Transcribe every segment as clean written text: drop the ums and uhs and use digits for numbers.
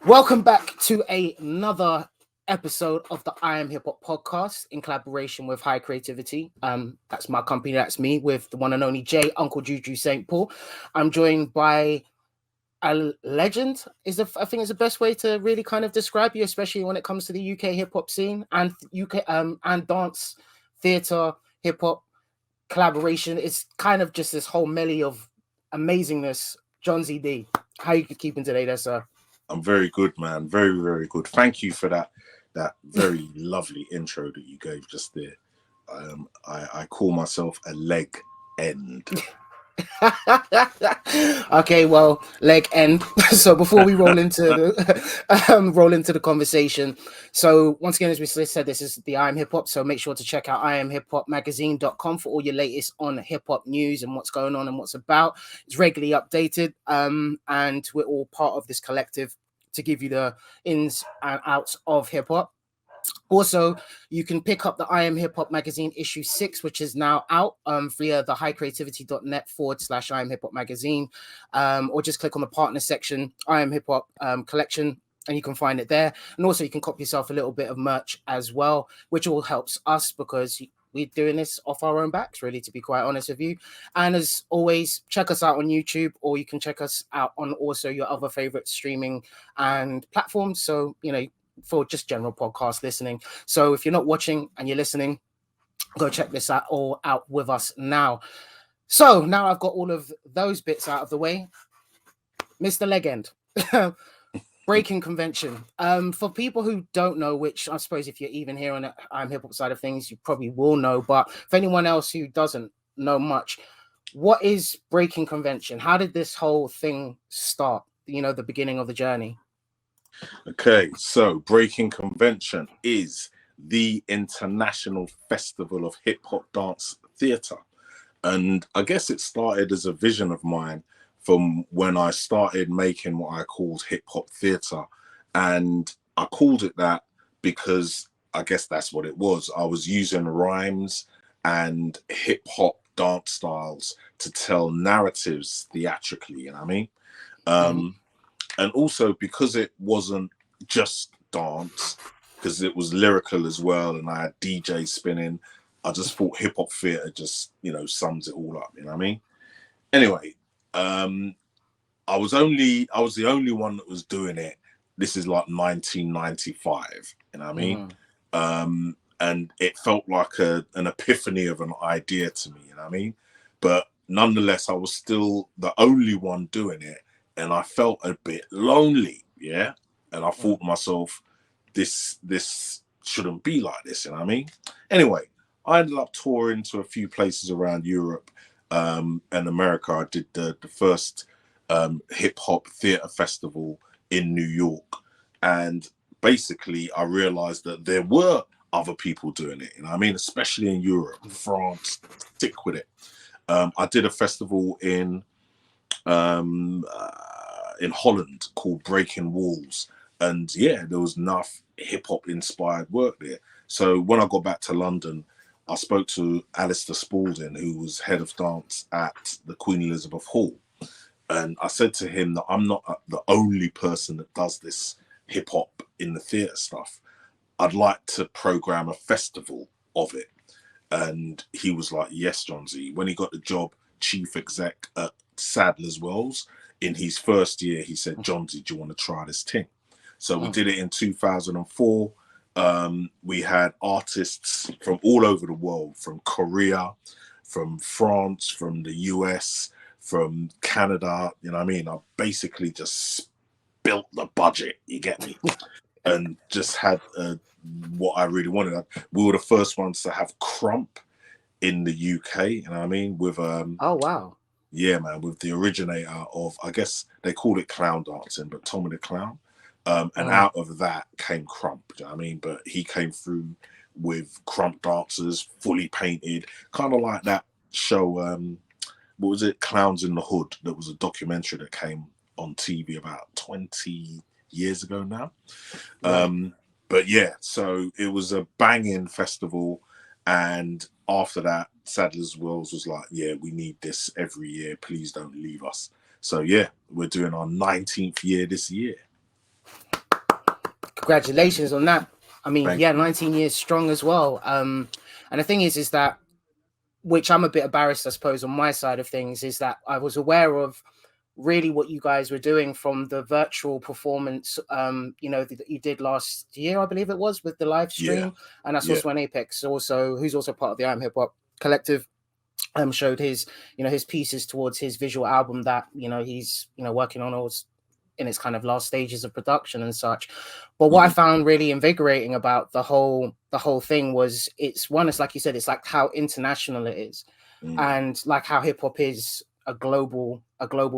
Welcome back to another episode of the IAmHipHop podcast in collaboration with High Creativity. That's my company, that's me, with the one and only J, Uncle Juju St. Paul. I'm joined by a legend. I think is the best way to really kind of describe you, especially when it comes to the UK hip hop scene and UK and dance, theatre, hip hop collaboration. It's kind of just this whole melee of amazingness. Jonzi D, how you keeping today, there, sir? I'm very good, man. Very, very good. Thank you for that very lovely intro that you gave just there. I call myself a leg end. Okay, well, leg end. So before we roll into the conversation, so once again, as we said, this is the IAmHipHop. So make sure to check out iamhiphopmagazine.com for all your latest on hip hop news and what's going on and what's about. It's regularly updated, and we're all part of this collective to give you the ins and outs of hip hop. Also, you can pick up the IAmHipHop magazine issue 6, which is now out via the hicreativity.net/IAmHipHop magazine, or just click on the partner section, IAmHipHop collection, and you can find it there. And also, you can copy yourself a little bit of merch as well, which all helps us because we're doing this off our own backs, really, to be quite honest with you. And as always, check us out on YouTube, or you can check us out on also your other favorite streaming and platforms. So, for just general podcast listening. So if you're not watching and you're listening, go check this all out with us now. So now I've got all of those bits out of the way. Mr. Legend, Breakin Convention. For people who don't know, which I suppose if you're even here on the IAmHipHop side of things, you probably will know, but for anyone else who doesn't know much, what is Breakin Convention? How did this whole thing start? The beginning of the journey. Okay, so Breakin Convention is the international festival of hip hop dance theatre. And I guess it started as a vision of mine from when I started making what I called hip hop theatre. And I called it that because I guess that's what it was. I was using rhymes and hip hop dance styles to tell narratives theatrically, you know what I mean? And also because it wasn't just dance, because it was lyrical as well, and I had DJ spinning, I just thought hip hop theatre just, sums it all up, you know what I mean? Anyway, I was the only one that was doing it. This is like 1995, you know what I mean? And it felt like an epiphany of an idea to me, you know what I mean? But nonetheless, I was still the only one doing it. And I felt a bit lonely, yeah? And I thought to myself, this shouldn't be like this, you know what I mean? Anyway, I ended up touring to a few places around Europe and America. I did the first hip-hop theatre festival in New York. And basically, I realised that there were other people doing it, you know what I mean? Especially in Europe, France, stick with it. I did a festival in Holland called Breaking Walls, and yeah, there was enough hip-hop inspired work there. So when I got back to London, I spoke to Alistair Spalding, who was head of dance at the Queen Elizabeth Hall, and I said to him that I'm not the only person that does this hip-hop in the theatre stuff. I'd like to program a festival of it. And he was like, yes, Jonzi. When he got the job chief exec at Sadler's Wells, in his first year, he said, Jonzi, do you want to try this thing? So we did it in 2004. We had artists from all over the world, from Korea, from France, from the US, from Canada. You know what I mean? I basically just built the budget, you get me? And just had what I really wanted. We were the first ones to have Crump in the UK, you know what I mean? With Oh, wow. Yeah, man, with the originator of, I guess they called it clown dancing, but Tommy the Clown. And out of that came Crump, you know what I mean? But he came through with Crump dancers, fully painted, kind of like that show, what was it? Clowns in the Hood. That was a documentary that came on TV about 20 years ago now. Right. But yeah, so it was a banging festival. And after that, Sadler's Wells was like, yeah, we need this every year. Please don't leave us. So yeah, we're doing our 19th year this year. Congratulations on that. I mean, Thank yeah, you. 19 years strong as well. And the thing is that, which I'm a bit embarrassed, I suppose, on my side of things, is that I was aware of really what you guys were doing from the virtual performance, that you did last year, I believe it was, with the live Yeah, stream. And that's yeah. also when Apex, also who's also part of the IAmHipHop collective, showed his, his pieces towards his visual album that, he's, working on, all in its kind of last stages of production and such. But what I found really invigorating about the whole thing was, it's like you said, it's like how international it is, and like how hip hop is a global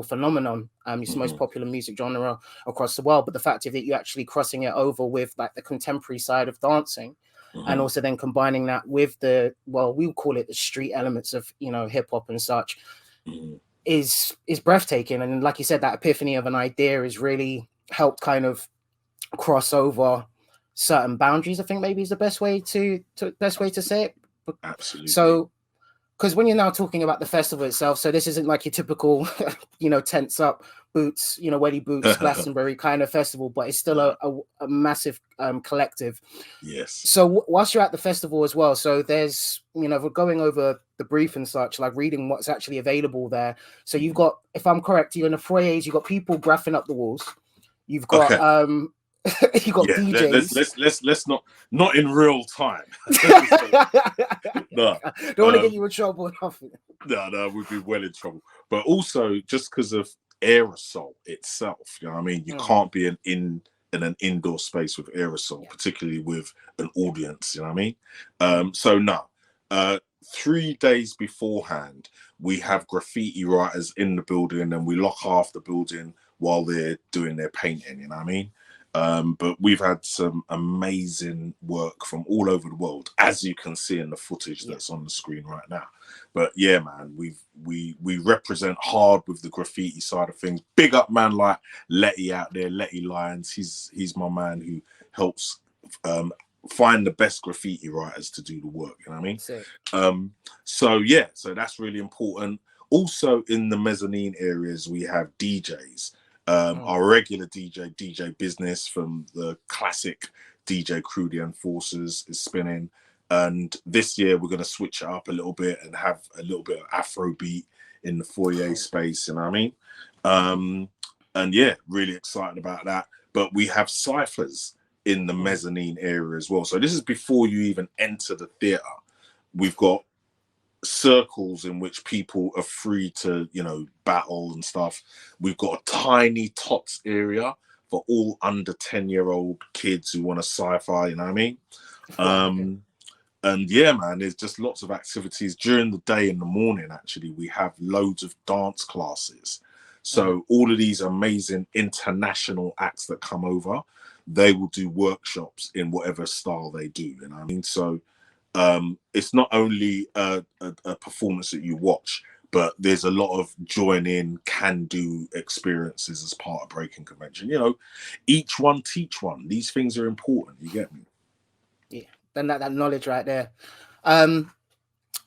phenomenon. It's the most popular music genre across the world, but the fact of it, you're actually crossing it over with like the contemporary side of dancing, and also then combining that with the, well, we call it the street elements of, hip hop and such, is breathtaking. And like you said, that epiphany of an idea is really helped kind of cross over certain boundaries, I think maybe is the best way to say it. Absolutely. So, because when you're now talking about the festival itself, so this isn't like your typical, tents up, boots, welly boots, Glastonbury kind of festival, but it's still a massive collective. Yes. So whilst you're at the festival as well, so there's, we're going over the brief and such, like reading what's actually available there. So you've got, if I'm correct, you're in the foyers, you've got people graphing up the walls. You've got Okay. you got Yeah, DJs. let's not in real time. No, don't want to get you in trouble. no, we'd be well in trouble. But also just because of aerosol itself, you know what I mean? You can't be in an indoor space with aerosol, particularly with an audience, you know what I mean? So no, 3 days beforehand, we have graffiti writers in the building, and we lock half the building while they're doing their painting, you know what I mean? But we've had some amazing work from all over the world, as you can see in the footage that's on the screen right now. But yeah, man, we represent hard with the graffiti side of things. Big up man like Letty out there, Letty Lyons. He's my man who helps find the best graffiti writers to do the work, you know what I mean? So yeah, so that's really important. Also in the mezzanine areas, we have DJs. Our regular DJ Business from the classic DJ Crew, the Enforcers, is spinning. And this year we're going to switch it up a little bit and have a little bit of Afrobeat in the foyer space, you know what I mean? And yeah, really excited about that. But we have ciphers in the mezzanine area as well. So this is before you even enter the theater. We've got circles in which people are free to, battle and stuff. We've got a tiny tots area for all under 10-year-old kids who want to sci-fi, you know what I mean? And yeah, man, there's just lots of activities during the day. In the morning, actually, we have loads of dance classes. So all of these amazing international acts that come over, they will do workshops in whatever style they do, you know what I mean? So it's not only a performance that you watch, but there's a lot of join-in, can-do experiences as part of Breakin Convention. Each one teach one. These things are important. You get me? Yeah, then that knowledge right there,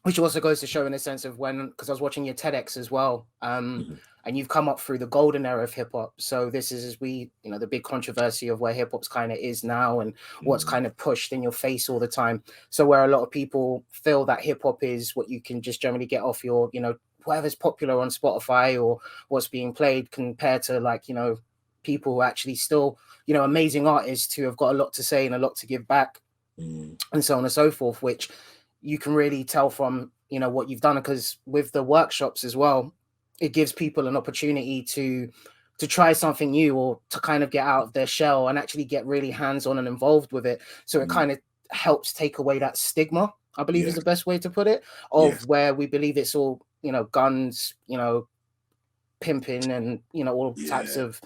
which also goes to show in a sense of because I was watching your TEDx as well, and you've come up through the golden era of hip hop. So this is the big controversy of where hip hop's kind of is now and what's kind of pushed in your face all the time. So where a lot of people feel that hip hop is what you can just generally get off your, whatever's popular on Spotify or what's being played, compared to like, people who actually still, amazing artists who have got a lot to say and a lot to give back, and so on and so forth, which you can really tell from, what you've done. Because with the workshops as well, it gives people an opportunity to try something new, or to kind of get out of their shell and actually get really hands-on and involved with it. So it kind of helps take away that stigma, I believe is the best way to put it, of where we believe it's all, guns, pimping and, all types of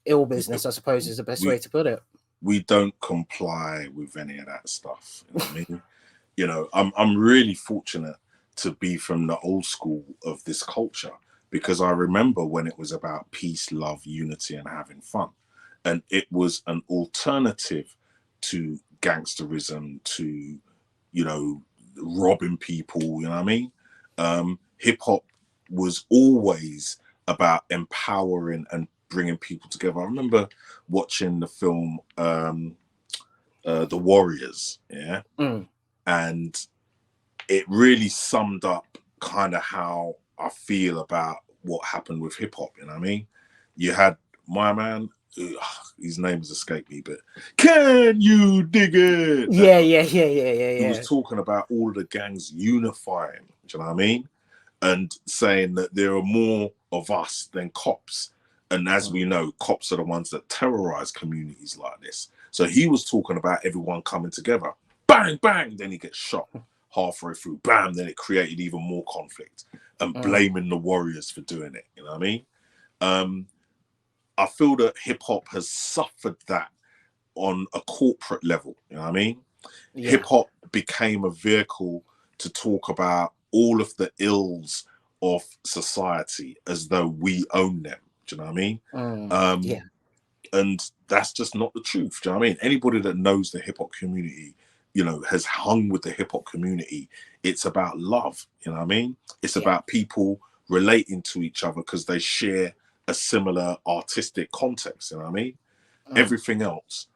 ill business, I suppose is the best way to put it. We don't comply with any of that stuff. You know what I mean? I'm really fortunate to be from the old school of this culture, because I remember when it was about peace, love, unity, and having fun. And it was an alternative to gangsterism, to, robbing people, you know what I mean? Hip hop was always about empowering and bringing people together. I remember watching the film The Warriors, yeah, and it really summed up kind of how I feel about what happened with hip hop. You know what I mean? You had my man, his name has escaped me, but can you dig it? Yeah. He was talking about all of the gangs unifying. Do you know what I mean? And saying that there are more of us than cops. And as we know, cops are the ones that terrorize communities like this. So he was talking about everyone coming together. Bang, bang, then he gets shot halfway through. Bam, then it created even more conflict and blaming the warriors for doing it. You know what I mean? I feel that hip hop has suffered that on a corporate level. You know what I mean? Yeah. Hip hop became a vehicle to talk about all of the ills of society as though we own them. Do you know what I mean? Yeah. And that's just not the truth. Do you know what I mean? Anybody that knows the hip hop community, you know, has hung with the hip hop community. It's about love. You know what I mean? It's about people relating to each other because they share a similar artistic context. You know what I mean? Everything else,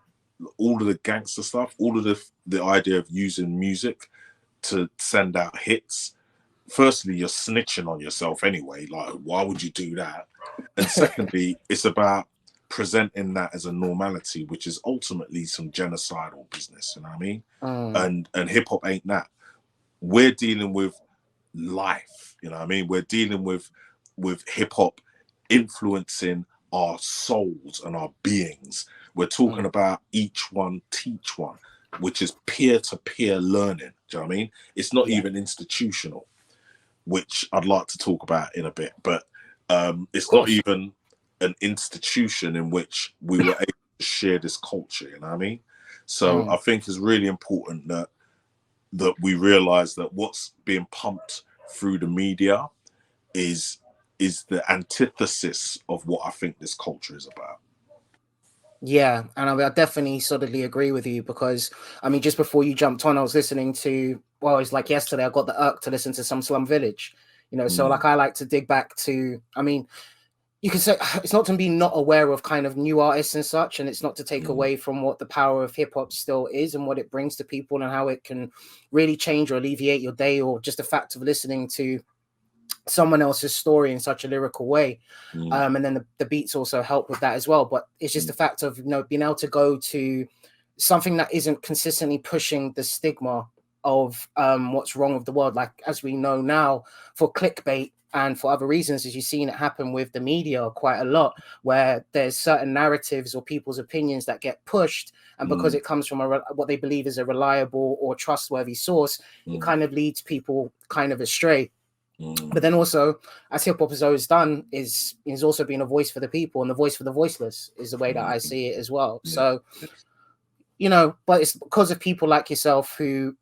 all of the gangster stuff, all of the idea of using music to send out hits. Firstly, you're snitching on yourself anyway. Like, why would you do that? And secondly, it's about presenting that as a normality, which is ultimately some genocidal business. You know what I mean? And hip hop ain't that. We're dealing with life. You know what I mean? We're dealing with hip hop influencing our souls and our beings. We're talking about each one teach one, which is peer-to-peer learning. Do you know what I mean? It's not even institutional, which I'd like to talk about in a bit, but it's not even an institution in which we were able to share this culture. You know what I mean? So I think it's really important that we realize that what's being pumped through the media is the antithesis of what I think this culture is about. Yeah, and I definitely solidly agree with you because, I mean, just before you jumped on, I was listening to, well, it's like yesterday, I got the irk to listen to some Slum Village, you know, so like I like to dig back to, I mean, you can say it's not to be not aware of kind of new artists and such, and it's not to take away from what the power of hip hop still is and what it brings to people and how it can really change or alleviate your day, or just the fact of listening to someone else's story in such a lyrical way. And then the beats also help with that as well. But it's just the fact of, you know, being able to go to something that isn't consistently pushing the stigma of what's wrong with the world. Like, as we know now, for clickbait and for other reasons, as you've seen it happen with the media quite a lot, where there's certain narratives or people's opinions that get pushed, and because it comes from what they believe is a reliable or trustworthy source, it kind of leads people kind of astray. But then also, as hip hop has always done, is also being a voice for the people, and the voice for the voiceless is the way that I see it as well. So, you know, but it's because of people like yourself who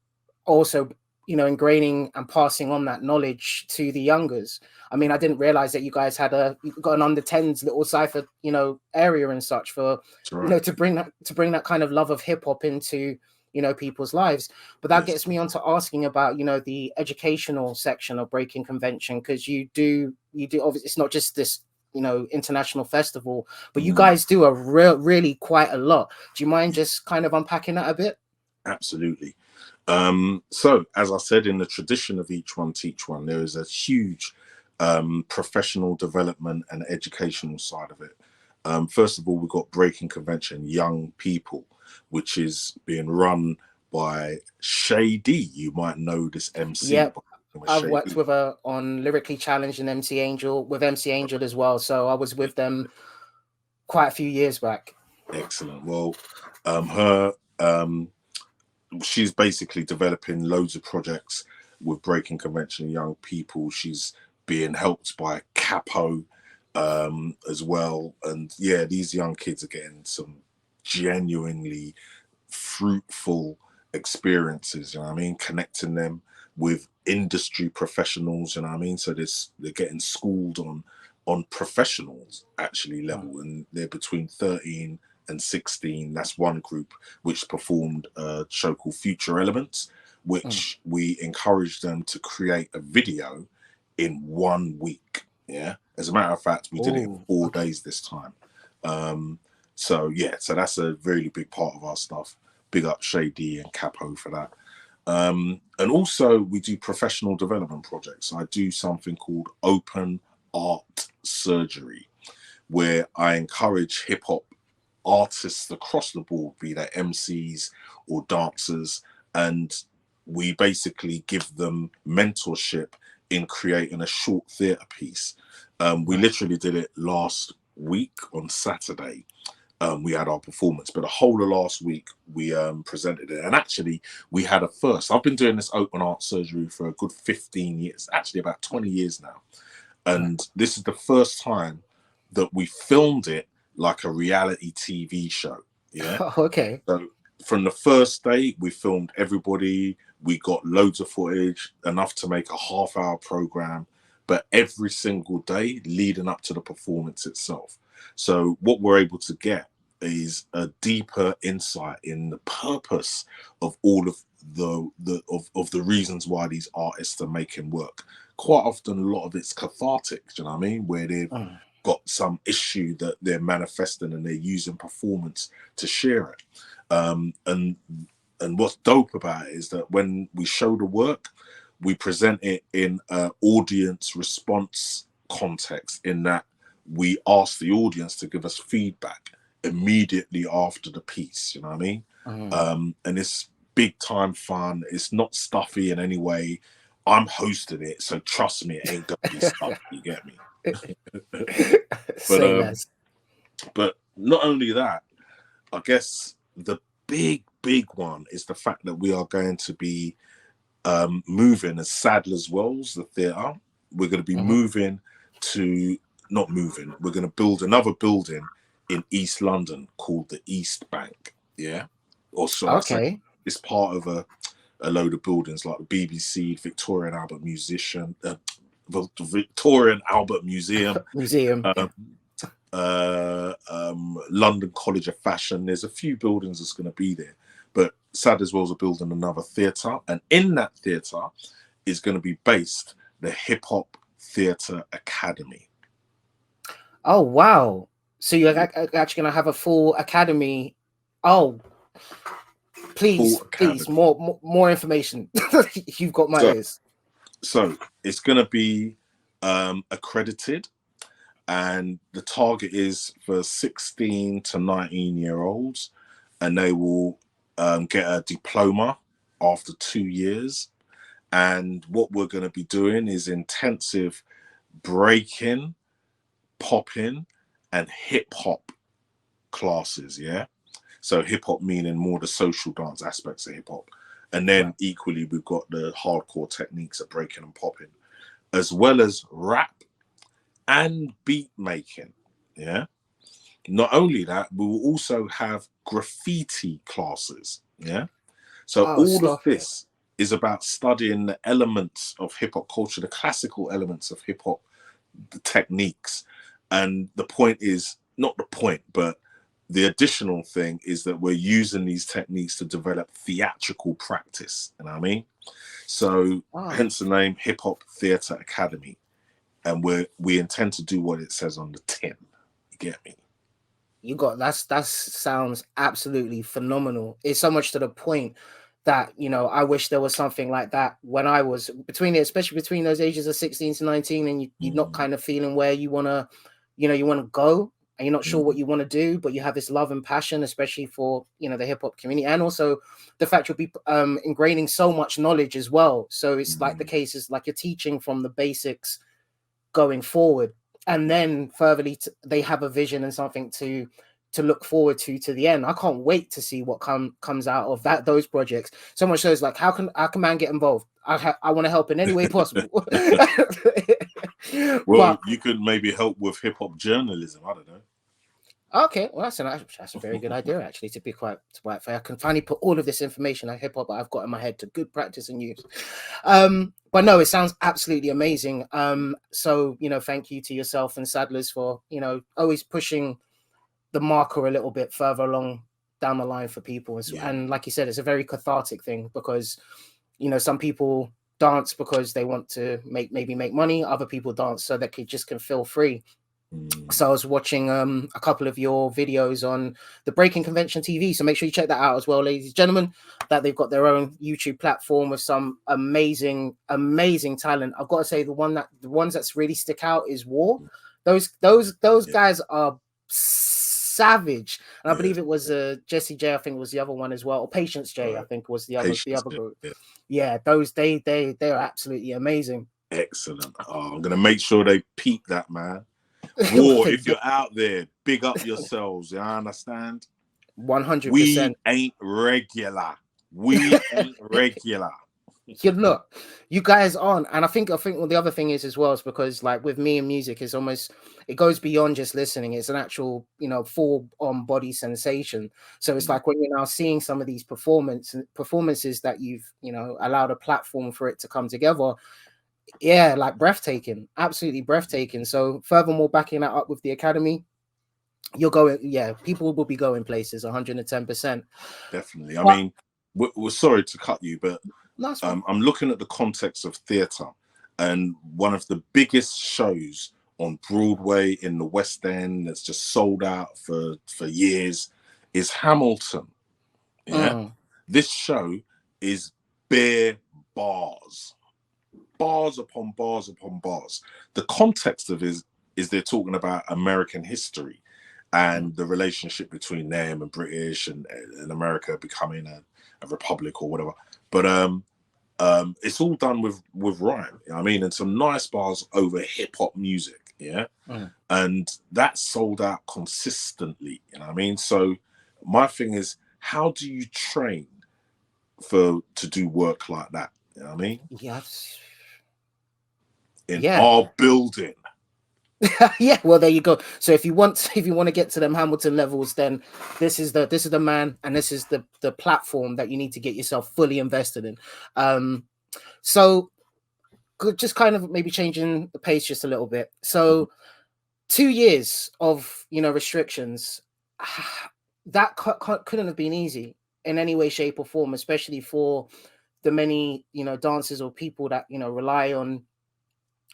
also, you know, ingraining and passing on that knowledge to the youngers. I mean, I didn't realize that you guys had you got an under 10s little cipher, you know, area and such for, you know, to bring that kind of love of hip hop into, you know, people's lives. But that gets me on to asking about, you know, the educational section of Breakin Convention, because you do obviously, it's not just this, you know, international festival, but you guys do really quite a lot. Do you mind just kind of unpacking that a bit? Absolutely. So, as I said, in the tradition of each one teach one, there is a huge professional development and educational side of it. First of all, we've got Breakin Convention, Young People, which is being run by Shady. You might know this MC. Yep. I've worked with her on Lyrically Challenged and MC Angel, with MC Angel as well. So I was with them quite a few years back. Excellent. Well, she's basically developing loads of projects with Breakin Convention Young People. She's being helped by Capo as well. And yeah, these young kids are getting some genuinely fruitful experiences, you know what I mean? Connecting them with industry professionals, you know what I mean? So they're getting schooled on professionals actually level, and they're between 13 and 16. That's one group which performed a show called Future Elements, which we encouraged them to create a video in 1 week. Yeah. As a matter of fact, we did it in Ooh, 4 okay. days this time. So yeah, so that's a really big part of our stuff. Big up Shady and Capo for that. And also we do professional development projects. I do something called open art surgery, where I encourage hip hop artists across the board, be they MCs or dancers, and we basically give them mentorship in creating a short theatre piece. We literally did it last week on Saturday. We had our performance, but the whole of last week we presented it. And actually, we had a first. I've been doing this open art surgery for a good 15 years, actually about 20 years now. And this is the first time that we filmed it like a reality TV show. Yeah. Okay. So from the first day, we filmed everybody. We got loads of footage, enough to make a half-hour program, but every single day leading up to the performance itself. So what we're able to get is a deeper insight in the purpose of all of the reasons why these artists are making work. Quite often, a lot of it's cathartic. Do you know what I mean? Where they've got some issue that they're manifesting and they're using performance to share it. And what's dope about it is that when we show the work, we present it in an audience response context, in that we ask the audience to give us feedback immediately after the piece. You know what I mean? And it's big time fun. It's not stuffy in any way. I'm hosting it, so trust me, it ain't gonna be stuffy. You get me? Say less. But not only that, I guess the big one is the fact that we are going to be moving as Sadler's Wells, the theatre. We're going to be moving to, not moving, we're going to build another building in East London called the East Bank. Yeah. Or so I say, it's part of a load of buildings like the BBC, Victorian Albert Museum, London College of Fashion. There's a few buildings that's going to be there, but Sadler's Wells are building another theatre, and in that theatre is going to be based the Hip Hop Theatre Academy. Oh wow! So you're actually going to have a full academy? Oh, please, more information. You've got my ears. So it's going to be accredited, and the target is for 16 to 19-year-olds, and they will get a diploma after 2 years. And what we're going to be doing is intensive breaking, popping, and hip hop classes. Yeah. So hip hop meaning more the social dance aspects of hip hop. And then equally, we've got the hardcore techniques of breaking and popping, as well as rap and beat making. Yeah. Not only that, we will also have graffiti classes. Yeah. So all of this is about studying the elements of hip hop culture, the classical elements of hip hop, the techniques. And the point is, not the point, but the additional thing is that we're using these techniques to develop theatrical practice. You know what I mean? So hence the name Hip Hop Theatre Academy. And we intend to do what it says on the tin. You get me? You got that sounds absolutely phenomenal. It's so much to the point that, you know, I wish there was something like that when I was especially between those ages of 16 to 19, and you're not kind of feeling where you want to, you know, you want to go, and you're not sure what you want to do, but you have this love and passion, especially for, you know, the hip hop community, and also the fact you'll be ingraining so much knowledge as well. So it's like the case is like you're teaching from the basics going forward, and then furtherly they have a vision and something to look forward to the end. I can't wait to see what comes out of those projects. So much so it's like, how can man get involved? I want to help in any way possible. Well, you could maybe help with hip hop journalism. I don't know. Okay, well, that's a very good idea, actually, to be quite fair. I can finally put all of this information on hip hop that I've got in my head to good practice and use. But no, it sounds absolutely amazing. So, you know, thank you to yourself and Sadler's for, you know, always pushing the marker a little bit further along down the line for people. And like you said, it's a very cathartic thing, because, you know, some people dance because they want to maybe make money. Other people dance so they can feel free. So I was watching a couple of your videos on the Breakin Convention TV. So make sure you check that out as well, ladies and gentlemen. That they've got their own YouTube platform with some amazing talent. I've got to say the ones that's really stick out is War. Those guys are savage. And I believe it was Jesse J. I think was the other one as well, or Patience J. I think was the other group. Yeah, those they're absolutely amazing. Excellent. Oh, I'm gonna make sure they peep that, man. War, if you're out there, big up yourselves. You understand? 100%. We ain't regular. We ain't regular. You're not. You guys aren't. And I think well, the other thing is as well is because like with me and music is almost, it goes beyond just listening. It's an actual, full on body sensation. So it's like when you're now seeing some of these performances that you've, allowed a platform for it to come together. Yeah, like breathtaking, absolutely breathtaking. So furthermore, backing that up with the Academy, you're going, people will be going places 110%. Definitely. I mean, we're sorry to cut you, but I'm looking at the context of theatre, and one of the biggest shows on Broadway in the West End that's just sold out for years is Hamilton. Yeah. This show is bare bars upon bars upon bars. The context of it is they're talking about American history and the relationship between them and British and America becoming a republic or whatever. But it's all done with rhyme, you know what I mean, and some nice bars over hip hop music, and that's sold out consistently, you know what I mean. So my thing is, how do you train to do work like that? You know what I mean? Yes. In our building. Yeah, well, there you go. So if you want to get to them Hamilton levels, then this is the man, and this is the platform that you need to get yourself fully invested in. So just kind of maybe changing the pace just a little bit. So 2 years of restrictions, that couldn't have been easy in any way, shape, or form, especially for the many dancers or people that rely on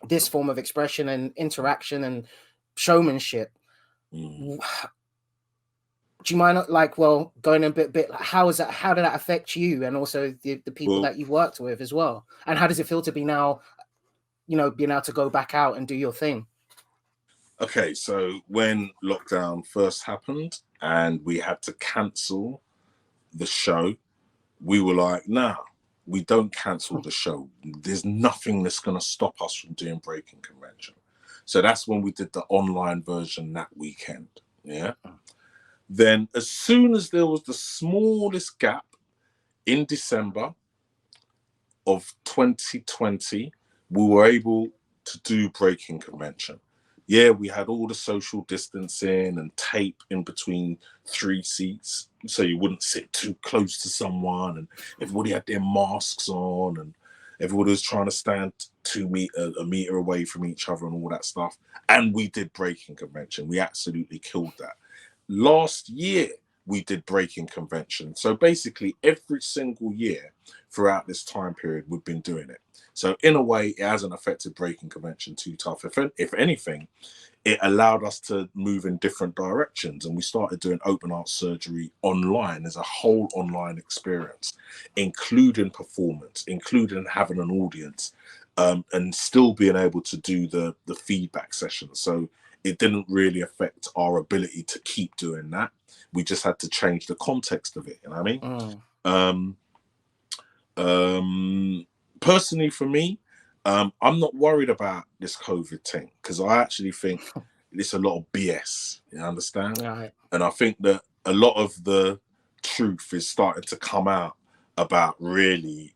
this form of expression and interaction and showmanship. Do you mind going a bit how did that affect you and also the people that you've worked with as well, and how does it feel to be now being able to go back out and do your thing? Okay, so when lockdown first happened and we had to cancel the show, we were like, nah, we don't cancel the show. There's nothing that's going to stop us from doing Breakin Convention. So that's when we did the online version that weekend. Yeah. Then as soon as there was the smallest gap in December of 2020, we were able to do Breakin Convention. Yeah, we had all the social distancing and tape in between 3 seats, so you wouldn't sit too close to someone, and everybody had their masks on, and everybody was trying to stand a meter away from each other and all that stuff. And we did Breakin Convention. We absolutely killed that. Last year, we did Breakin Convention. So basically, every single year throughout this time period, we've been doing it. So in a way, it hasn't affected Breakin Convention too tough. If anything, it allowed us to move in different directions, and we started doing open heart surgery online as a whole online experience, including performance, including having an audience, and still being able to do the feedback sessions. So it didn't really affect our ability to keep doing that. We just had to change the context of it, you know what I mean? Personally, for me, I'm not worried about this COVID thing, because I actually think it's a lot of BS, you understand? Right. And I think that a lot of the truth is starting to come out about really,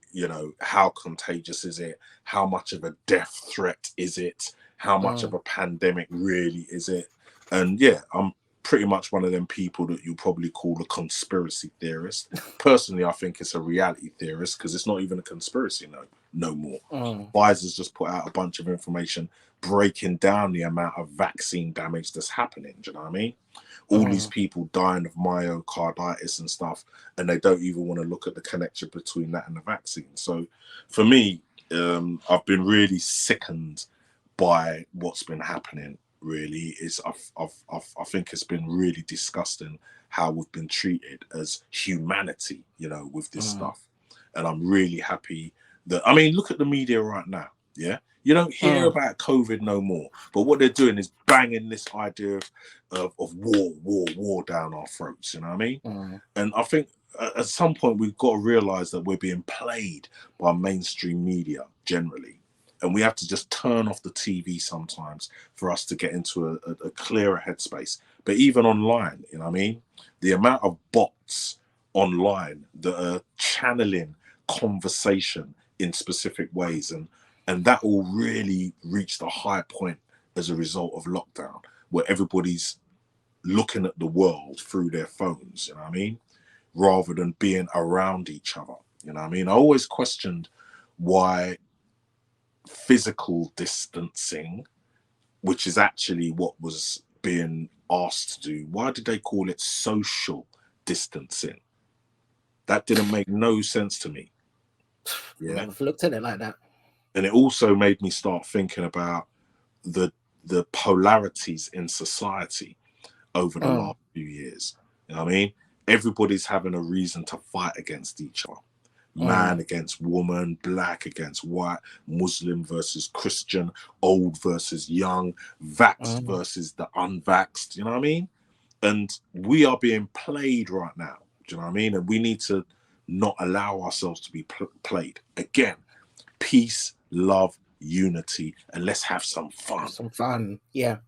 how contagious is it? How much of a death threat is it? How much of a pandemic really is it? And yeah, I'm pretty much one of them people that you probably call a conspiracy theorist. Personally, I think it's a reality theorist, because it's not even a conspiracy no more. Pfizer's just put out a bunch of information breaking down the amount of vaccine damage that's happening. Do you know what I mean? All these people dying of myocarditis and stuff, and they don't even want to look at the connection between that and the vaccine. So for me, I've been really sickened by what's been happening. Really, I think it's been really disgusting how we've been treated as humanity, you know, with this stuff. And I'm really happy that, I mean, look at the media right now. Yeah, you don't hear about COVID no more, but what they're doing is banging this idea of war down our throats. You know what I mean? And I think at some point we've got to realize that we're being played by mainstream media generally, and we have to just turn off the TV sometimes for us to get into a clearer headspace. But even online, you know what I mean, the amount of bots online that are channeling conversation in specific ways, and that all really reached a high point as a result of lockdown, where everybody's looking at the world through their phones, you know what I mean, rather than being around each other. You know what I mean? I always questioned why physical distancing, which is actually what was being asked to do, why did they call it social distancing? That didn't make no sense to me. Yeah, Never looked at it like that. and it also made me start thinking about the polarities in society over the last few years. You know what I mean? Everybody's having a reason to fight against each other. Man against woman, black against white, Muslim versus Christian, old versus young, vaxxed versus the unvaxxed, you know what I mean? And we are being played right now, do you know what I mean? And we need to not allow ourselves to be played. Again, peace, love, unity, and let's have some fun. Some fun, yeah.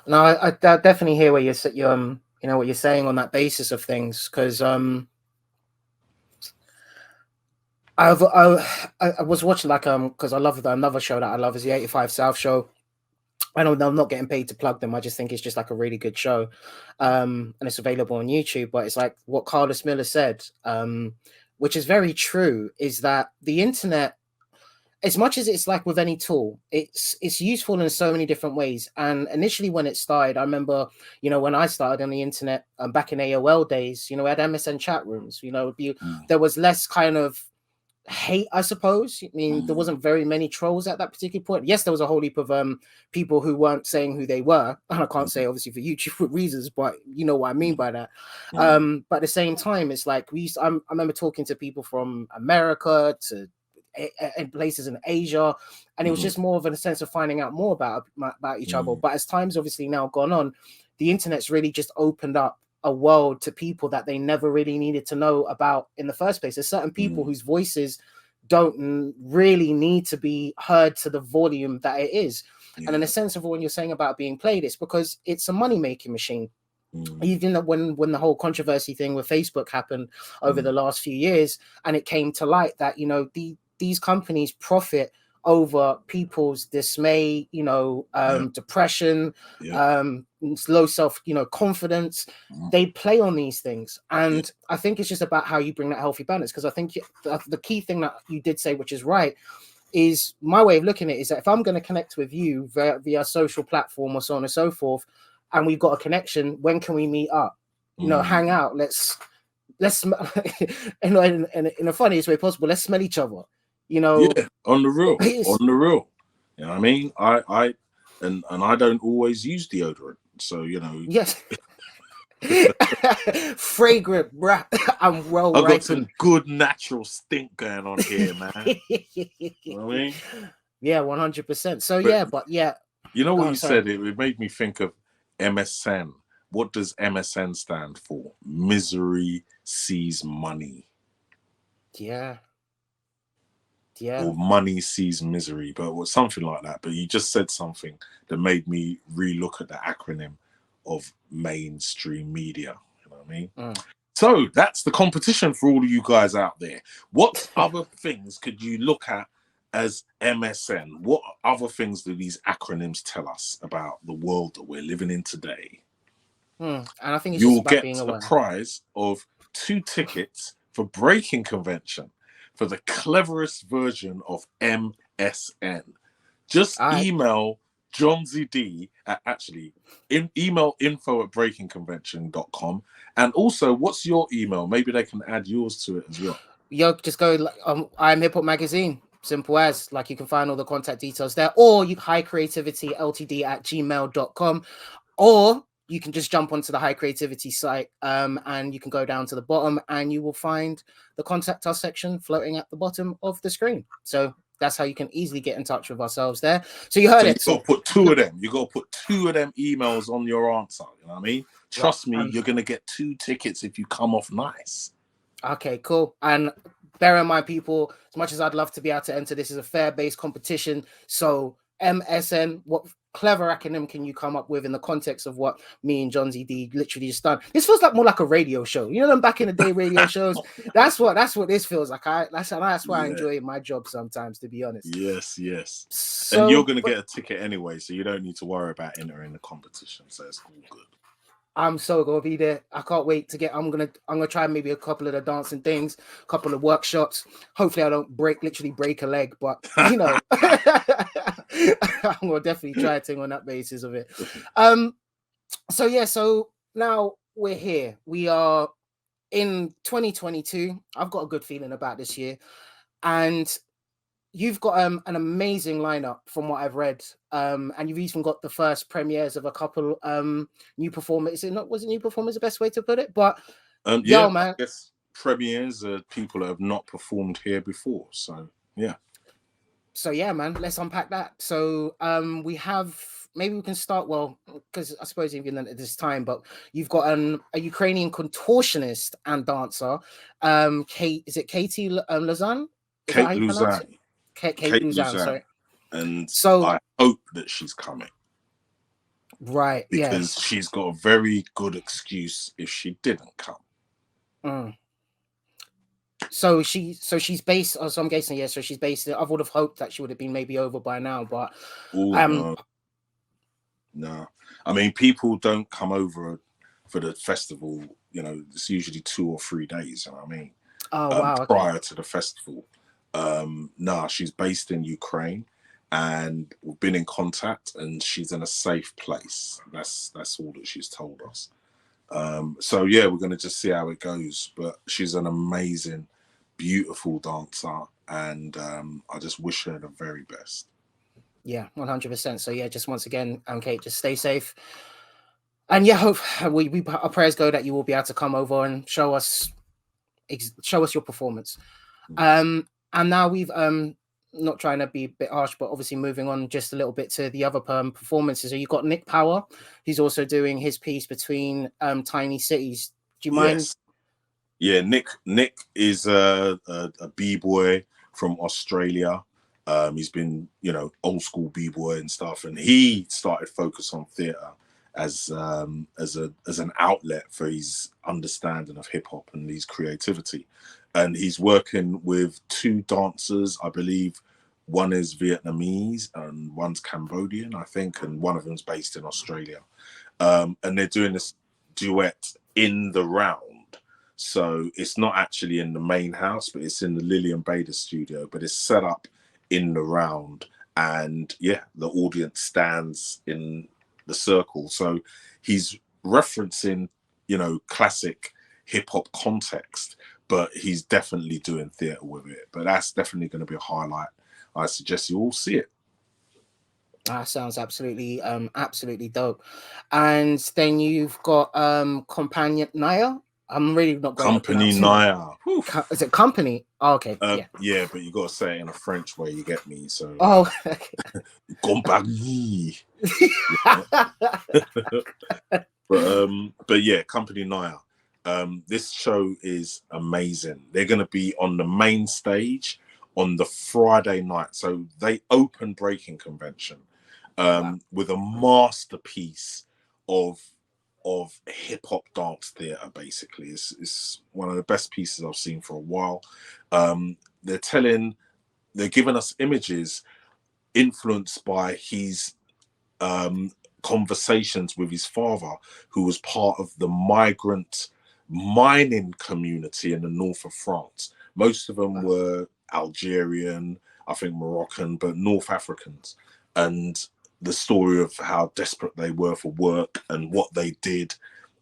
No, I definitely hear where you're you know what you're saying on that basis of things, because I was watching like because I love another show that I love is the 85 South show. I know I'm not getting paid to plug them. I just think it's just like a really good show, and it's available on YouTube. But it's like what Carlos Miller said, which is very true, is that the internet, as much as it's like with any tool, it's useful in so many different ways. And initially when it started, I remember, you know, when I started on the internet back in AOL days, you know, we had MSN chat rooms, you know, there was less kind of hate, I suppose. I mean, there wasn't very many trolls at that particular point. Yes, there was a whole heap of people who weren't saying who they were, and I can't say obviously for YouTube reasons, but you know what I mean by that. But at the same time, it's like I remember talking to people from America to in places in Asia, and it was just more of a sense of finding out more about each other. But as time's obviously now gone on, the internet's really just opened up a world to people that they never really needed to know about in the first place. There's certain people whose voices don't really need to be heard to the volume that it is. And in a sense of when you're saying about being played, it's because it's a money-making machine. Even when the whole controversy thing with Facebook happened over the last few years, and it came to light that, you know, these companies profit over people's dismay, you know, depression, low self, you know, confidence. They play on these things, and I think it's just about how you bring that healthy balance. Because I think the key thing that you did say, which is right, is my way of looking at it, is that if I'm going to connect with you via social platform or so on and so forth, and we've got a connection, when can we meet up? You know, hang out. Let's you know, in the funniest way possible. Let's smell each other. You know, on the real. You know what I mean? I don't always use deodorant, so you know. Yes. Fragrant, bruh. I'm well. I've got some good natural stink going on here, man. You know what I mean? Yeah, 100%. So but you know what you said? It made me think of MSN. What does MSN stand for? Misery sees money. Or money sees misery, but was something like that. But you just said something that made me relook at the acronym of mainstream media. You know what I mean? So that's the competition for all of you guys out there. What other things could you look at as MSN? What other things do these acronyms tell us about the world that we're living in today? And I think it's you'll just about get a prize of 2 tickets for Breakin Convention for the cleverest version of MSN. Just email Jonzi D email info@breakinconvention.com. And also, what's your email? Maybe they can add yours to it as well. Just go IAmHipHopmagazine. Simple as, like, you can find all the contact details there, or you hicreativityltd@gmail.com, or you can just jump onto the High Creativity site, and you can go down to the bottom and you will find the contact us section floating at the bottom of the screen. So that's how you can easily get in touch with ourselves there. So you heard it. You got to put two of them. You got to put two of them emails on your answer. You know what I mean? Trust me, you're going to get 2 tickets if you come off nice. Okay, cool. And bear in mind, people, as much as I'd love to be able to enter, this is a fair-based competition. So MSN, what clever acronym can you come up with in the context of what me and Jonzi D literally just done? This feels like more like a radio show. You know them back in the day radio shows? That's what this feels like. That's why I enjoy my job sometimes, to be honest. Yes. So, and you're going to get a ticket anyway, so you don't need to worry about entering the competition. So it's all good. I'm so gonna be there. I can't wait to get. I'm gonna try maybe a couple of the dancing things, a couple of workshops. Hopefully, I don't literally break a leg, but you know, I'm gonna definitely try a thing on that basis of it. So yeah, so now we're here. We are in 2022. I've got a good feeling about this year, and you've got an amazing lineup from what I've read, and you've even got the first premieres of a couple new performers. Was it new performers the best way to put it? But yeah, man, I guess premieres are people that have not performed here before. So yeah. So yeah, man, let's unpack that. So we have, maybe we can start, well, because I suppose even at this time, but you've got a Ukrainian contortionist and dancer, is it Katie Luzan? Kate Luzan. Kate Luzan, sorry. And so I hope that she's coming. Right, because she's got a very good excuse if she didn't come. So she's based. So I'm guessing, yeah. So she's based. I would have hoped that she would have been maybe over by now, but no. I mean, people don't come over for the festival. You know, it's usually 2 or 3 days. You know what I mean? Oh wow! Prior to the festival, she's based in Ukraine, and we've been in contact, and she's in a safe place. That's all that she's told us. So yeah, we're gonna just see how it goes. But she's an amazing, beautiful dancer, and I just wish her the very best. Yeah, 100%. So yeah, just once again, Kate, just stay safe, and yeah, hope our prayers go that you will be able to come over and show us your performance. And now we've not trying to be a bit harsh, but obviously moving on just a little bit to the other performances. So you've got Nick Power, who's also doing his piece between Tiny Cities. Do you mind? Yeah, Nick is a b-boy from Australia. He's been, old school b-boy and stuff, and he started focus on theatre as an outlet for his understanding of hip hop and his creativity. And he's working with 2 dancers, I believe. One is Vietnamese and one's Cambodian, I think, and one of them's based in Australia. And they're doing this duet in the round. So it's not actually in the main house, but it's in the Lillian Bader studio, but it's set up in the round. And yeah, the audience stands in the circle. So he's referencing, classic hip hop context, but he's definitely doing theatre with it. But that's definitely going to be a highlight. I suggest you all see it. That sounds absolutely dope. And then you've got Companion Naya. I'm really not great Company Naya. Is it Company? Oh, okay. Yeah, but you got to say it in a French way. You get me? So. Oh. Compagnie. But yeah, Company Naya. This show is amazing. They're going to be on the main stage on the Friday night. So they open Breakin Convention with a masterpiece of hip-hop dance theatre. Basically, it's one of the best pieces I've seen for a while. They're giving us images influenced by his conversations with his father, who was part of the migrant mining community in the north of France. Most of them were Algerian, I think Moroccan, but North Africans. And the story of how desperate they were for work and what they did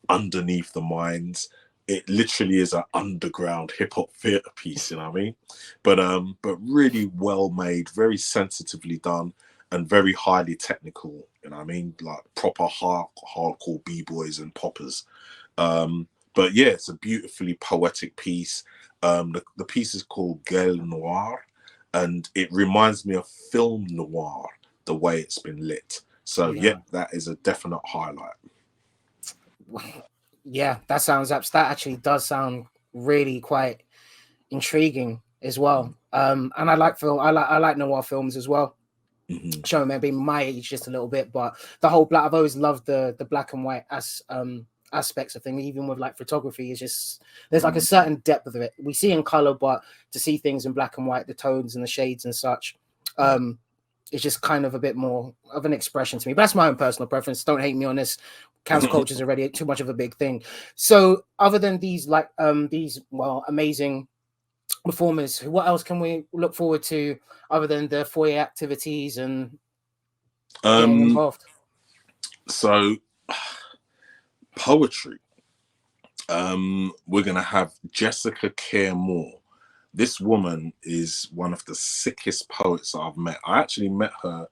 underneath the mines. it literally is an underground hip hop theater piece, you know what I mean? But really well made, very sensitively done, and very highly technical, you know what I mean? Like proper hardcore b-boys and poppers. But yeah, it's a beautifully poetic piece. The piece is called Gueule Noire, and it reminds me of film noir, the way it's been lit. So yeah, that is a definite highlight. Yeah, that actually does sound really quite intriguing as well. And I like I like noir films as well. Mm-hmm. Showing maybe my age just a little bit, but the whole black, I've always loved the black and white aspects of things. Even with like photography, is just there's like a certain depth of it. We see in color, but to see things in black and white, the tones and the shades and such, it's just kind of a bit more of an expression to me. But that's my own personal preference. Don't hate me on this. Cancel culture is already too much of a big thing. So other than these amazing performers, what else can we look forward to other than the foyer activities and getting involved? So poetry, we're gonna have Jessica Care Moore. This woman is one of the sickest poets I've met. I actually met her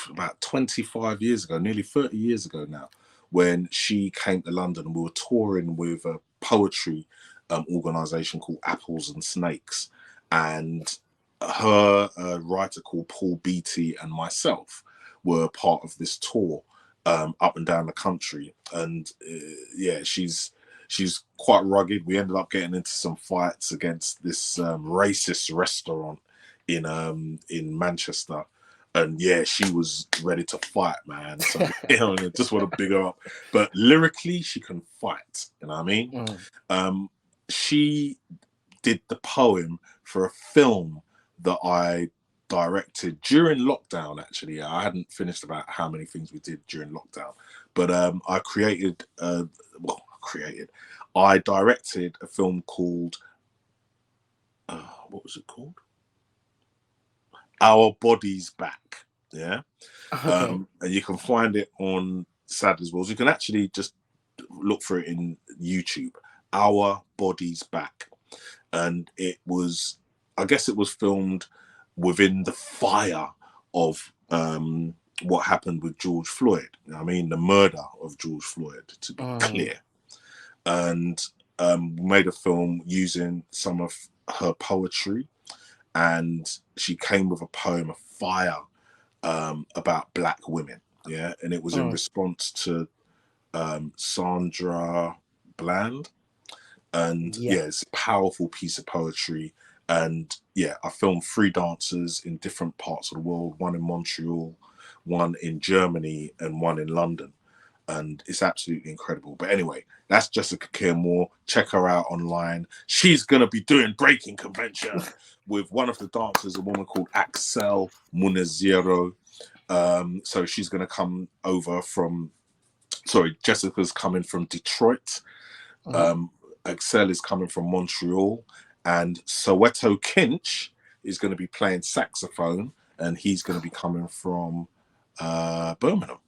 about 25 years ago, nearly 30 years ago now, when she came to London. We were touring with a poetry organization called Apples and Snakes, and her writer called Paul Beatty and myself were part of this tour up and down the country. And yeah, she's quite rugged. We ended up getting into some fights against this racist restaurant in Manchester. And yeah, she was ready to fight, man. So you know, just want to big her up. But lyrically, she can fight. You know what I mean? She did the poem for a film that I directed during lockdown. Actually, I hadn't finished about how many things we did during lockdown, but I directed a film called what was it called? Our Bodies Back. Yeah. And you can find it on Sadler's Walls. You can actually just look for it in YouTube. Our Bodies Back. And it was, I guess it was filmed within the fire of what happened with George Floyd. I mean, the murder of George Floyd, to be clear. And made a film using some of her poetry. And she came with a poem of fire about black women. Yeah. And it was in response to Sandra Bland. And yeah, it's a powerful piece of poetry. And yeah, I filmed 3 dancers in different parts of the world, one in Montreal, one in Germany, and one in London. And it's absolutely incredible. But anyway, that's Jessica Care Moore. Check her out online. She's going to be doing Breakin Convention with one of the dancers, a woman called Axel Munezero. So she's going to come over from, Jessica's coming from Detroit. Axel is coming from Montreal. And Soweto Kinch is going to be playing saxophone. And he's going to be coming from Birmingham.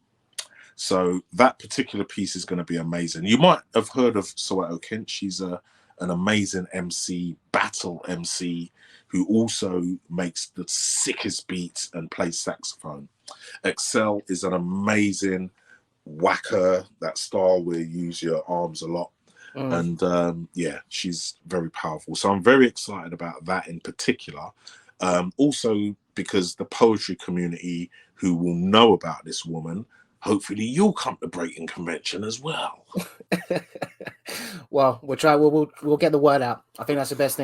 So that particular piece is going to be amazing. You might have heard of Soweto Kinch. She's an amazing MC, battle MC, who also makes the sickest beats and plays saxophone. Excel is an amazing whacker, that style where you use your arms a lot. And yeah, she's very powerful. So I'm very excited about that in particular. Also because the poetry community who will know about this woman, hopefully you'll come to Breakin Convention as well. Well, we'll try. We'll get the word out. I think that's the best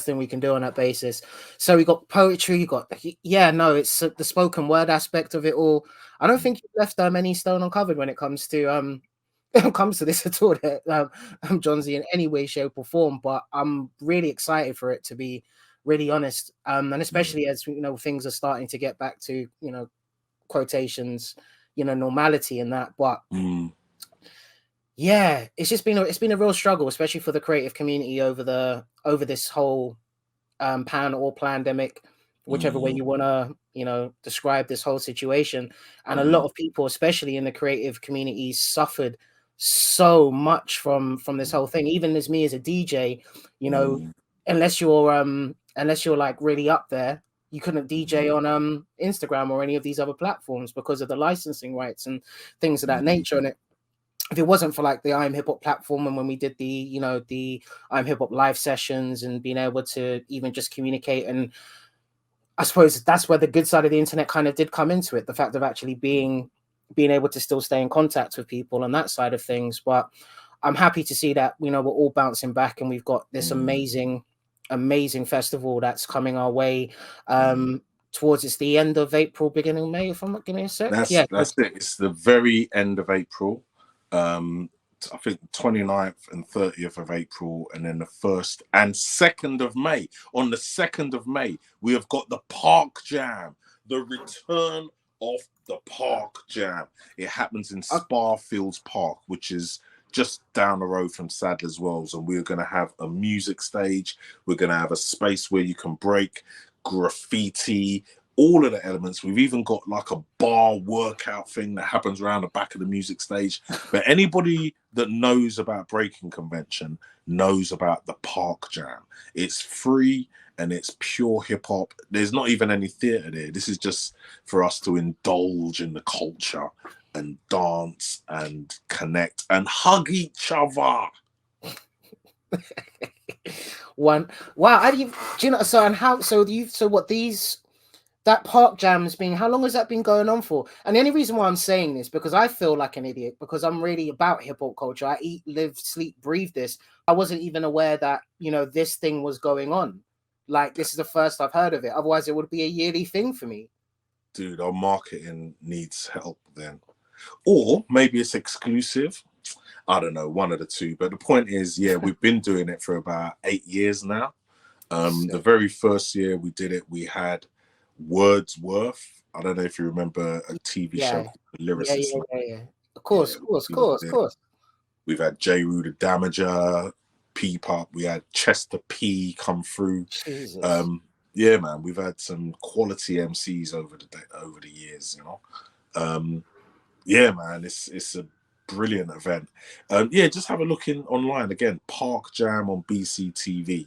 thing we can do on that basis. So we got poetry. You got it's the spoken word aspect of it all. I don't think you left any stone uncovered when it comes to this at all, Jonzi, in any way, shape, or form. But I'm really excited for it, to be really honest, and especially as things are starting to get back to quotations, normality and that. But yeah, it's been a real struggle, especially for the creative community over this whole pandemic, whichever way you want to describe this whole situation. And a lot of people, especially in the creative community, suffered so much from this whole thing. Even as me as a DJ, you know, unless you're like really up there, you couldn't DJ on Instagram or any of these other platforms because of the licensing rights and things of that nature. And if it wasn't for like the IAmHipHop platform, and when we did the IAmHipHop live sessions and being able to even just communicate, and I suppose that's where the good side of the internet kind of did come into it, the fact of actually being able to still stay in contact with people on that side of things. But I'm happy to see that, we're all bouncing back, and we've got this amazing festival that's coming our way. Towards it's the end of April, beginning of May, if I'm not giving a sec. That's Yeah, it. It's the very end of April. I think 29th and 30th of April, and then the 1st and 2nd of May. On the 2nd of May, we have got the Park Jam, the return of the Park Jam. It happens in Sparfields Park, which is just down the road from Sadler's Wells, and we're going to have a music stage. We're going to have a space where you can break, graffiti, all of the elements. We've even got like a bar workout thing that happens around the back of the music stage. But anybody that knows about Breakin Convention knows about the Park Jam. It's free and it's pure hip hop. There's not even any theatre there. This is just for us to indulge in the culture and dance and connect and hug each other. Wow. That Park Jam has been, how long has that been going on for? And the only reason why I'm saying this, because I feel like an idiot, because I'm really about hip hop culture. I eat, live, sleep, breathe this. I wasn't even aware that, this thing was going on. Like, this is the first I've heard of it. Otherwise, it would be a yearly thing for me. Dude, our marketing needs help then. Or maybe it's exclusive. I don't know, one of the two. But the point is, yeah, we've been doing it for about 8 years now. The very first year we did it, we had Wordsworth. I don't know if you remember a TV show called The Lyricist. Yeah. Of course. We've had J. Rue the Damager, P Pop. We had Chester P come through. Jesus. Yeah, man, we've had some quality MCs over the years. Yeah, man, it's a brilliant event. Yeah, just have a look online again. Park Jam on BCTV.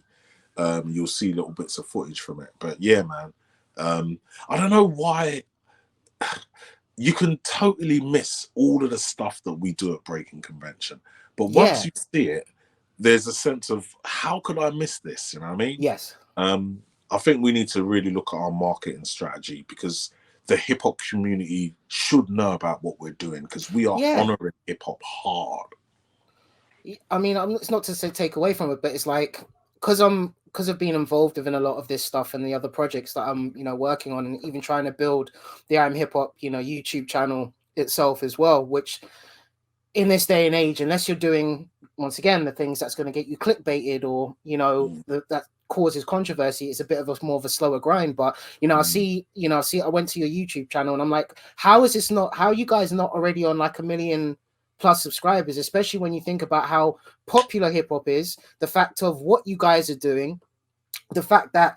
You'll see little bits of footage from it. But yeah, man, I don't know why you can totally miss all of the stuff that we do at Breakin Convention. But once you see it, there's a sense of, how could I miss this? You know what I mean? Yes. I think we need to really look at our marketing strategy, because the hip hop community should know about what we're doing, because we are honoring hip hop hard. I mean, it's not to say take away from it, but it's like, because of being involved in a lot of this stuff and the other projects that I'm, working on, and even trying to build the IAmHipHop, YouTube channel itself as well, which in this day and age, unless you're doing, once again, the things that's going to get you clickbaited or, that causes controversy, it's a bit of a more of a slower grind. But, I went to your YouTube channel and I'm like, how are you guys not already on like 1 million plus subscribers, especially when you think about how popular hip hop is, the fact of what you guys are doing, the fact that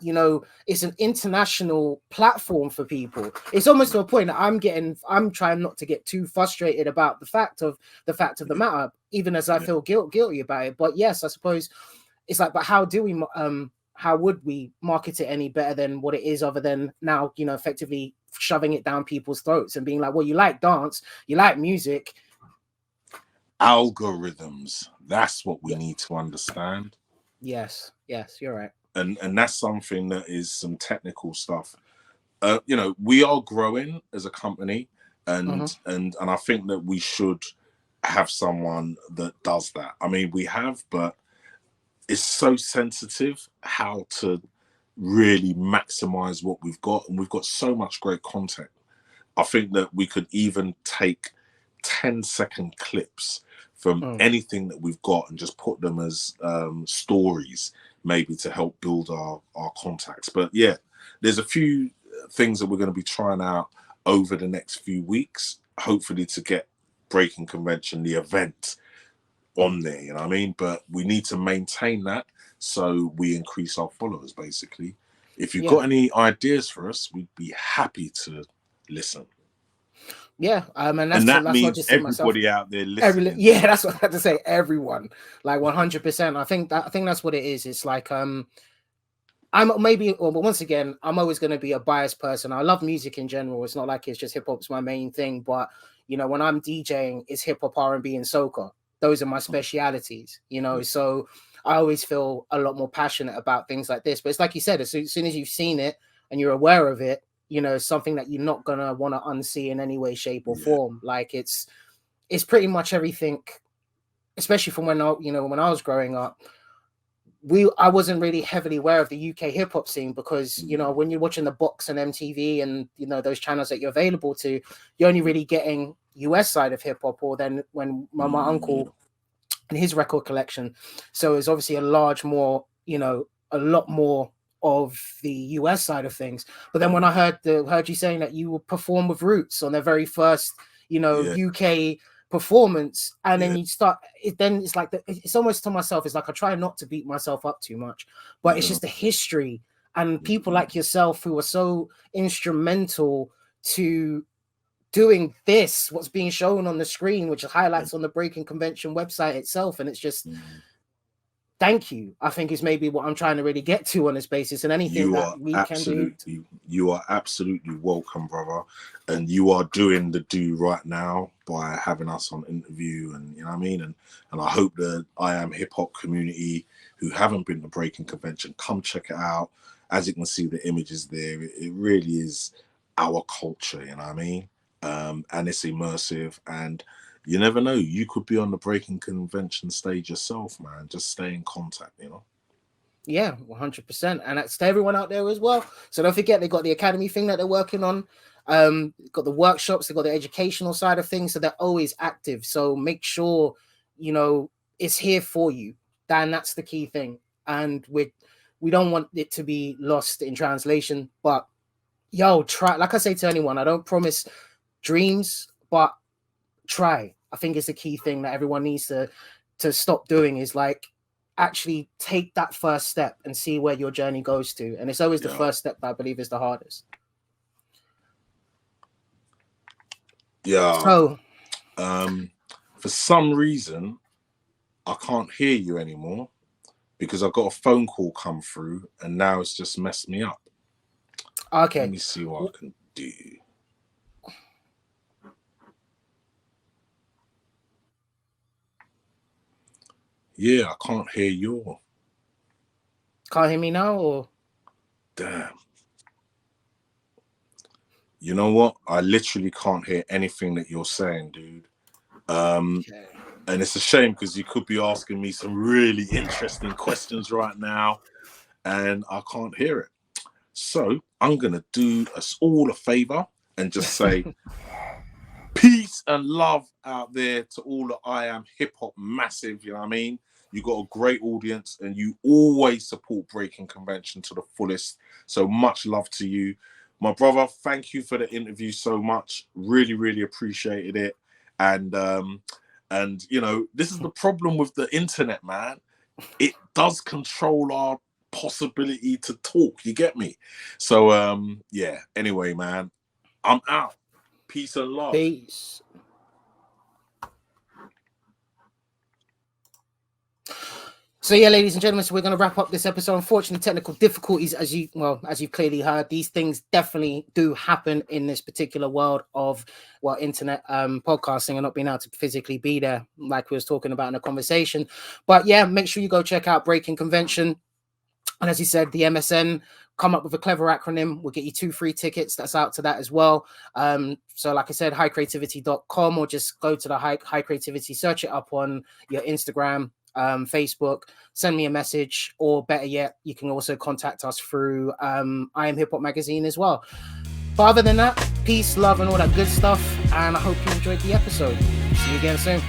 it's an international platform for people. It's almost to a point that I'm trying not to get too frustrated about the fact of the matter, even as I feel guilty about it. But yes, I suppose it's like, but how would we market it any better than what it is, other than now, effectively shoving it down people's throats and being like, well, you like dance, you like music. Algorithms, that's what we need to understand. Yes, you're right. And that's something that is some technical stuff. We are growing as a company, and I think that we should have someone that does that. I mean, we have, but it's so sensitive how to really maximize what we've got, and we've got so much great content. I think that we could even take 10-second clips from anything that we've got and just put them as stories, maybe to help build our contacts. But yeah, there's a few things that we're going to be trying out over the next few weeks, hopefully to get Breakin Convention, the event, on there, you know what I mean? But we need to maintain that so we increase our followers, basically. If you've got any ideas for us, we'd be happy to listen. Yeah, and And that that's not means just in myself. everybody out there listening. Yeah, that's what I had to say. Everyone, like 100%. I think that's what it is. It's like I'm maybe, but once again, I'm always going to be a biased person. I love music in general. It's not like it's just hip hop's my main thing, but you know, when I'm DJing, it's hip hop, R&B, and soca. Those are my specialities. You know, so I always feel a lot more passionate about things like this. But it's like you said, as soon as you've seen it and you're aware of it, you know, something that you're not gonna want to unsee in any way, shape, or form. Like it's pretty much everything, especially from when I was growing up. I wasn't really heavily aware of the UK hip hop scene because, you know, when you're watching the Box and MTV and, you know, those channels that you're available to, you're only really getting US side of hip hop, or then when my uncle and his record collection. So it's obviously a lot more of the US side of things. But then when I heard you saying that you would perform with Roots on their very first, you know, UK performance, and then you start it, then it's like it's almost to myself, it's like I try not to beat myself up too much, but it's just the history and people like yourself who are so instrumental to doing this, what's being shown on the screen, which highlights on the Breakin Convention website itself. And it's just thank you, I think, is maybe what I'm trying to really get to on this basis. And anything that we can do. You are absolutely welcome, brother. And you are doing the do right now by having us on interview, and you know what I mean? And I hope the IAmHipHop community who haven't been to Breakin Convention, come check it out. As you can see, the images there, it really is our culture, you know what I mean? And it's immersive, and you never know, you could be on the Breakin Convention stage yourself, man. Just stay in contact, you know? Yeah, 100%. And that's to everyone out there as well. So don't forget, they got the academy thing that they're working on. Got the workshops, they got the educational side of things. So they're always active. So make sure, you know, it's here for you. Dan, that's the key thing. And we don't want it to be lost in translation. But yo, try, like I say to anyone, I don't promise dreams, but try. I think it's a key thing that everyone needs to stop doing, is like actually take that first step and see where your journey goes to. And it's always the first step that I believe is the hardest. So for some reason I can't hear you anymore because I got a phone call come through and now it's just messed me up. Okay, let me see what I can do. Yeah, I can't hear you. Can't hear me now, or? Damn. You know what? I literally can't hear anything that you're saying, dude. Okay. And it's a shame because you could be asking me some really interesting questions right now and I can't hear it. So I'm going to do us all a favor and just say peace and love out there to all the IAmHipHop massive, you know what I mean? You got a great audience and you always support Breakin Convention to the fullest. So much love to you. My brother, thank you for the interview so much. Really, really appreciated it. And you know, this is the problem with the internet, man. It does control our possibility to talk. You get me? So yeah, anyway, man, I'm out. Peace and love. Peace. So yeah, ladies and gentlemen, so we're going to wrap up this episode. Unfortunately, technical difficulties, as you've clearly heard, these things definitely do happen in this particular world of internet podcasting and not being able to physically be there, like we was talking about in the conversation. But yeah, make sure you go check out Breakin Convention. And as he said, the MSN, come up with a clever acronym. We'll get you 2 free tickets. That's out to that as well. So like I said, hicreativity.com, or just go to the High Creativity, search it up on your Instagram, Facebook, send me a message, or better yet, you can also contact us through IAmHipHop magazine as well. But other than that, peace, love, and all that good stuff. And I hope you enjoyed the episode. See you again soon.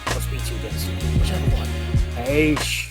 I'll speak to you again soon. Whichever one. Peace.